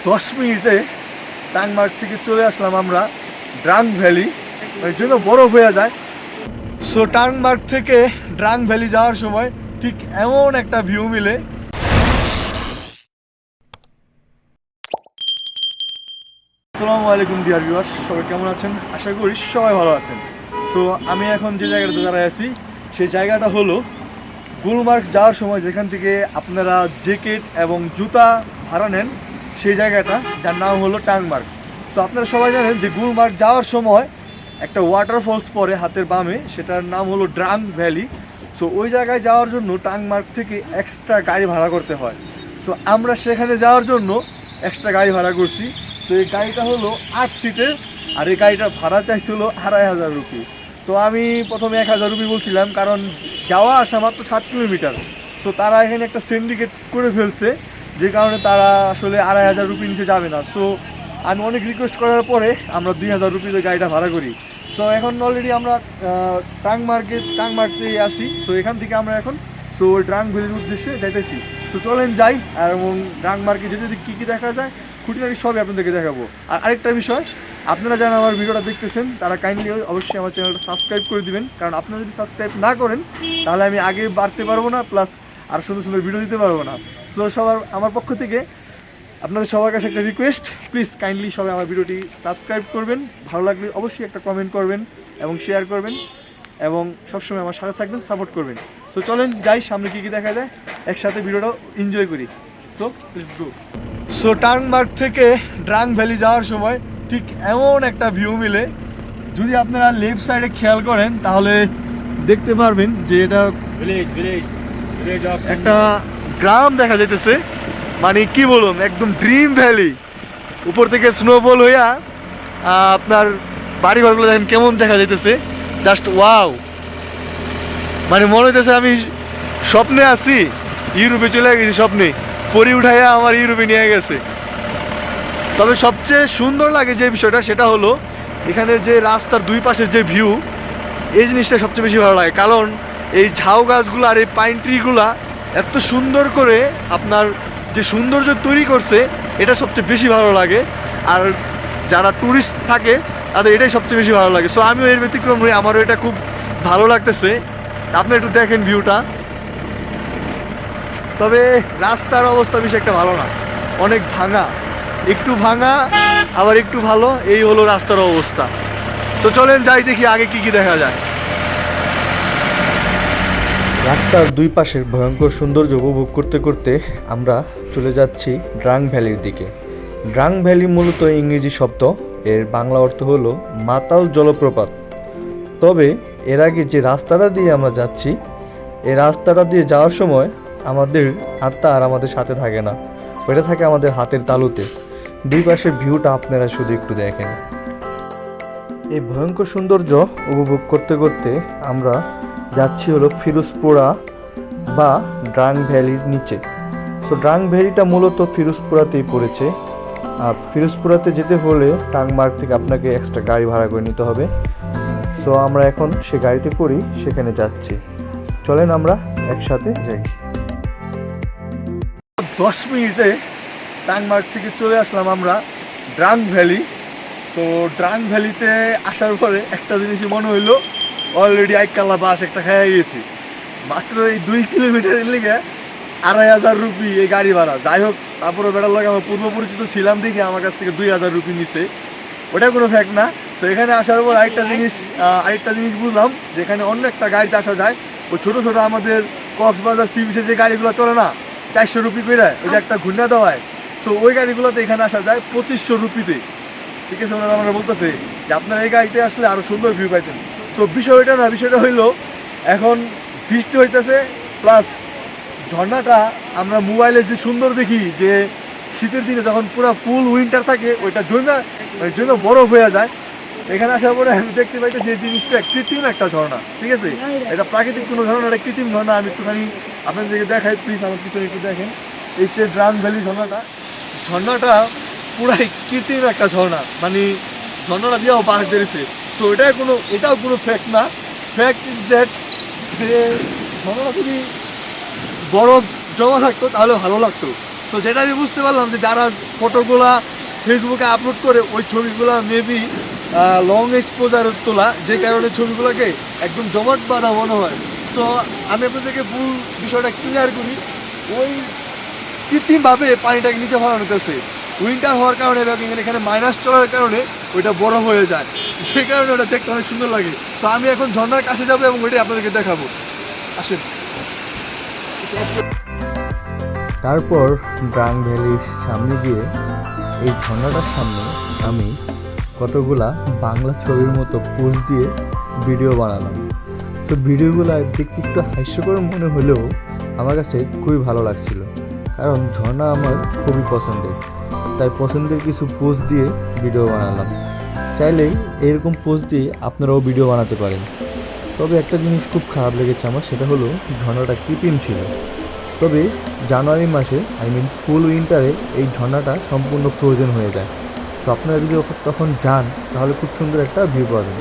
10 মিনিটে টাংমার্গ থেকে চলে আসলাম আমরা ড্রাং ভ্যালি, ওই জন্য বরফ হয়ে যায়। সো টাংমার্গ থেকে ড্রাং ভ্যালি যাওয়ার সময় ঠিক এমন একটা ভিউ মিলে। আসসালামু আলাইকুম ডিয়ার ভিউয়ার্স, সবাই কেমন আছেন? আশা করি সবাই ভালো আছেন। সো আমি এখন যে জায়গাটাতে দাঁড়ায় আছি সেই জায়গাটা হলো গুলমার্গ যাওয়ার সময় যেখান থেকে আপনারা জ্যাকেট এবং জুতা ভাড়া নেন সেই জায়গাটা, যার নাম হলো টাংমার্গ। সো আপনারা সবাই জানেন যে গুলমার্গ যাওয়ার সময় একটা ওয়াটারফলস পড়ে হাতের বামে, সেটার নাম হলো ড্রাং ভ্যালি। সো ওই জায়গায় যাওয়ার জন্য টাংমার্গ থেকে এক্সট্রা গাড়ি ভাড়া করতে হয়। সো আমরা সেখানে যাওয়ার জন্য এক্সট্রা গাড়ি ভাড়া করছি। তো এই গাড়িটা হলো 8 সিটের, আর এই গাড়িটার ভাড়া চাইছিল 2500 রুপি। তো আমি প্রথমে 1000 রুপি বলছিলাম, কারণ যাওয়া আসা মাত্র 7 কিলোমিটার। সো তারা এখানে একটা সিন্ডিকেট করে ফেলছে, যে কারণে তারা আসলে 2500 রুপি নিচে যাবে না। সো আমি অনেক রিকোয়েস্ট করার পরে আমরা 2000 রুপিতে গাড়িটা ভাড়া করি। সো এখন অলরেডি আমরা টাংমার্গে আসি। সো এখান থেকে আমরা এখন ওই ড্রাং ভ্যালির উদ্দেশ্যে যাইতেছি। সো চলেন যাই, আর এবং ড্রাংমার্গে যেতে কী কী দেখা যায় খুঁটিনাটি সবই আপনাদেরকে দেখাবো। আর আরেকটা বিষয়, আপনারা যারা আমার ভিডিওটা দেখতেছেন তারা কাইন্ডলি অবশ্যই আমার চ্যানেলটা সাবস্ক্রাইব করে দিবেন, কারণ আপনারা যদি সাবস্ক্রাইব না করেন তাহলে আমি আগে বাড়তে পারবো না, প্লাস আর সুন্দর সুন্দর ভিডিও দিতে পারবো না। সো সবার আমার পক্ষ থেকে আপনাদের সবার কাছে একটা রিকোয়েস্ট, প্লিজ কাইন্ডলি সবাই আমার ভিডিওটি সাবস্ক্রাইব করবেন, ভালো লাগলে অবশ্যই একটা কমেন্ট করবেন এবং শেয়ার করবেন, এবং সবসময় আমার সাথে থাকবেন, সাপোর্ট করবেন। সো চলেন যাই, সামনে কী কী দেখা যায় একসাথে ভিডিওটাও এনজয় করি। So let's go. সো টাংমার্গ থেকে ড্রাং ভ্যালি যাওয়ার সময় ঠিক এমন একটা ভিউ মিলে। যদি আপনারা লেফট সাইডে খেয়াল করেন তাহলে দেখতে পারবেন যে এটা একটা গ্রাম দেখা যাইতেছে। মানে কি বলুন, একদম ড্রিম ভ্যালি। উপর থেকে স্নোফল হইয়া আপনার বাড়িঘরগুলো দেখেন কেমন দেখা যাইতেছে, জাস্ট ওয়াও। মানে মনে হইতেছে আমি স্বপ্নে আছি, ইউরোপে চলে গেছি স্বপ্নে, পরি উঠাইয়া আমার ইউরোপে নিয়ে গেছে। তবে সবচেয়ে সুন্দর লাগে যে বিষয়টা, সেটা হলো এখানে যে রাস্তার দুই পাশের যে ভিউ, এই জিনিসটা সবচেয়ে বেশি ভালো লাগে। কারণ এই ঝাউ গাছগুলো আর এই পাইন ট্রিগুলা এত সুন্দর করে আপনার যে সৌন্দর্য তৈরি করছে, এটা সবচেয়ে বেশি ভালো লাগে। আর যারা ট্যুরিস্ট থাকে তাদের এটাই সবচেয়ে বেশি ভালো লাগে। সো আমিও এর ব্যতিক্রম হয়ে আমারও এটা খুব ভালো লাগতেছে। আপনি একটু দেখেন ভিউটা। তবে রাস্তার অবস্থা বেশি একটা ভালো না, অনেক ভাঙা, একটু ভাঙা আবার একটু ভালো, এই হলো রাস্তার অবস্থা। তো চলেন যাই, দেখি আগে কি কি দেখা যায়। রাস্তার দুই পাশের ভয়ঙ্কর সৌন্দর্য উপভোগ করতে করতে আমরা চলে যাচ্ছি ড্রাং ভ্যালির দিকে। ড্রাং ভ্যালি মূলত ইংরেজি শব্দ, এর বাংলা অর্থ হলো মাতাল জলপ্রপাত। তবে এর আগে যে রাস্তাটা দিয়ে আমরা যাচ্ছি, এই রাস্তাটা দিয়ে যাওয়ার সময় আমাদের হাতটা আর আমাদের সাথে থাকে না, ওইটা থাকে আমাদের হাতের তালুতে। দুই পাশের ভিউটা আপনারা শুধু একটু দেখেন। এই ভয়ঙ্কর সৌন্দর্য উপভোগ করতে করতে আমরা যাচ্ছি হলো ফিরোজপুরা বা ড্রাং ভ্যালির নিচে। সো ড্রাং ভ্যালিটা মূলত ফিরোজপুরাতেই পড়েছে। আর ফিরোজপুরাতে যেতে হলে টাংমার্গ থেকে আপনাকে এক্সট্রা গাড়ি ভাড়া করে নিতে হবে। সো আমরা এখন সে গাড়িতে করেই সেখানে যাচ্ছি। চলেন আমরা একসাথে যাই। 10 মিনিটে টাংমার্গ থেকে চলে আসলাম আমরা ড্রাং ভ্যালি। তো ড্রাং ভ্যালিতে আসার পরে একটা জিনিসই মনে হইলো, অলরেডি আইকাল্লা বাস একটা খেয়ে গেছি। মাত্র এই 2 কিলোমিটারের লেগে 2500 রুপি এই গাড়ি ভাড়া। যাই হোক, তারপরে বেটার লাগে আমার পূর্ব পরিচিত ছিলাম দেখি আমার কাছ থেকে 2000 রুপি নিছে, ওটা কোনো ফ্যাক্ট না। তো এখানে আসার পর আরেকটা জিনিস বুঝলাম, যে এখানে অন্য একটা গাড়িতে আসা যায়। ওই ছোটো ছোটো আমাদের কক্সবাজার সি বিচে যে গাড়িগুলো চলে না 400 রুপি করে, ওই যে একটা ঘূর্ণা দেওয়ায়। সো ওই গাড়িগুলোতে এখানে আসা যায় 2500 রুপিতে। ঠিক আছে, ওনারা আমরা বলতেছে যে আপনারা এই গাড়িতে আসলে আরও সুন্দর ভিউ পাইতেন। সো বিষয়টা না, বিষয়টা হইলো এখন বৃষ্টি হইতেছে, প্লাস ঝর্ণাটা আমরা মোবাইলে যে সুন্দর দেখি, যে শীতের দিনে যখন পুরো ফুল উইন্টার থাকে ওইটা জন্য বরফ হয়ে যায়। এখানে আসার পরে আমি দেখতে পাইতেছি এই জিনিসটা কৃত্রিম একটা ঝর্ণা। ঠিক আছে, এটা প্রাকৃতিক কোনো ঝর্ণা, এটা কৃত্রিম ঝর্ণা। আমি একটুখানি আপনাদেরকে দেখাই, প্লিজ আমার পিছনে একটু দেখেন। এই সে ড্রাং ভ্যালি ঝর্ণাটা পুরাই কৃত্রিম একটা ঝর্ণা, মানে ঝর্ণাটা দিয়েও বাস বেড়েছে। সো এটাও কোনো ফ্যাক্ট না। ফ্যাক্ট ইজ দ্যাট যে ঝর্ণাটা যদি বরফ জমা থাকতো তাহলে ভালো লাগতো, সো যেটা আমি বুঝতে পারলাম যে যারা ফটোগুলা ফেসবুকে আপলোড করে ওই ছবিগুলো মেবি লং এক্সপোজারে তোলা, যে কারণে ছবিগুলোকে একদম জমাট বাঁধা মনে হয়। সো আমি আপনাদেরকে ভুল বিষয়টা ক্লিয়ার করি, ওই কৃত্রিমভাবে পানিটাকে নিচে ভরানো হতেছে। উইন্টার হওয়ার কারণে এবং এখানে মাইনাস চলার কারণে ওইটা বরফ হয়ে যায়, যে কারণে ওটা দেখতে অনেক সুন্দর লাগে। সো আমি এখন ঝর্ণার কাছে যাবো এবং ওইটাই আপনাদেরকে দেখাবো, আসেন। তারপর ড্রাং ভ্যালির সামনে গিয়ে এই ঝর্ণাটার সামনে আমি কতগুলা বাংলা ছবির মতো পোজ দিয়ে ভিডিও বানালাম। সো ভিডিওগুলো দেখতে একটু হাস্যকর মনে হলেও আমার কাছে খুবই ভালো লাগছিল, কারণ ঝর্ণা আমার খুবই পছন্দের, তাই পছন্দের কিছু পোজ দিয়ে ভিডিও বানালাম। চাইলেই এরকম পোজ দিয়ে আপনারাও ভিডিও বানাতে পারেন। তবে একটা জিনিস খুব খারাপ লেগেছে আমার, সেটা হলো ঝর্ণাটা কৃত্রিম ছিল। তবে জানুয়ারি মাসে ফুল উইন্টারে এই ঝর্ণাটা সম্পূর্ণ ফ্রোজেন হয়ে যায়। সো আপনারা যদি তখন যান তাহলে খুব সুন্দর একটা ভিউ পাবেন।